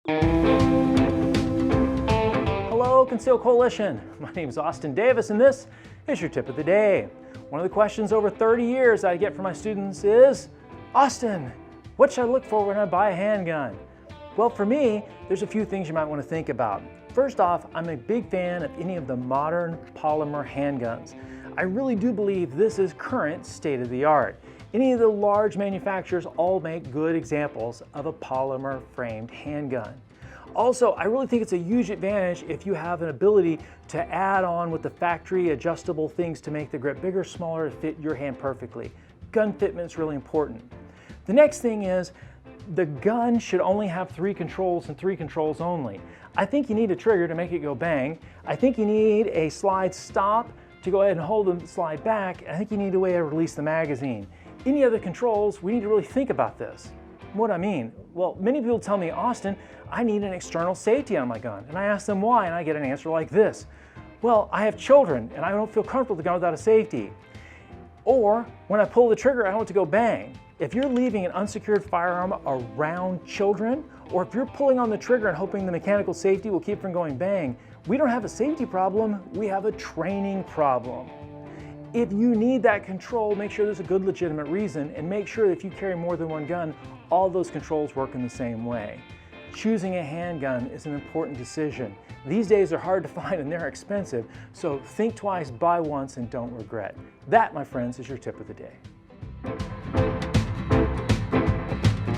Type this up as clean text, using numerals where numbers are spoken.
Hello, Conceal Coalition. My name is Austin Davis, and this is your tip of the day. One of the questions over 30 years I get from my students is, Austin, what should I look for when I buy a handgun? Well, for me, there's a few things you might want to think about. First off, I'm a big fan of any of the modern polymer handguns. I really do believe this is current state of the art. Any of the large manufacturers all make good examples of a polymer framed handgun. Also, I really think it's a huge advantage if you have an ability to add on with the factory adjustable things to make the grip bigger, smaller, to fit your hand perfectly. Gun fitment is really important. The next thing is, the gun should only have 3 controls and 3 controls only. I think you need a trigger to make it go bang. I think you need a slide stop to go ahead and hold the slide back. I think you need a way to release the magazine. Any other controls, we need to really think about this. What I mean? Well, many people tell me, Austin, I need an external safety on my gun. And I ask them why, and I get an answer like this. Well, I have children, and I don't feel comfortable with the gun without a safety. Or, when I pull the trigger, I want it to go bang. If you're leaving an unsecured firearm around children, or if you're pulling on the trigger and hoping the mechanical safety will keep from going bang, we don't have a safety problem, we have a training problem. If you need that control, make sure there's a good legitimate reason, and make sure that if you carry more than one gun, all those controls work in the same way. Choosing a handgun is an important decision. These days are hard to find and they're expensive, so think twice, buy once, and don't regret. That, my friends, is your tip of the day.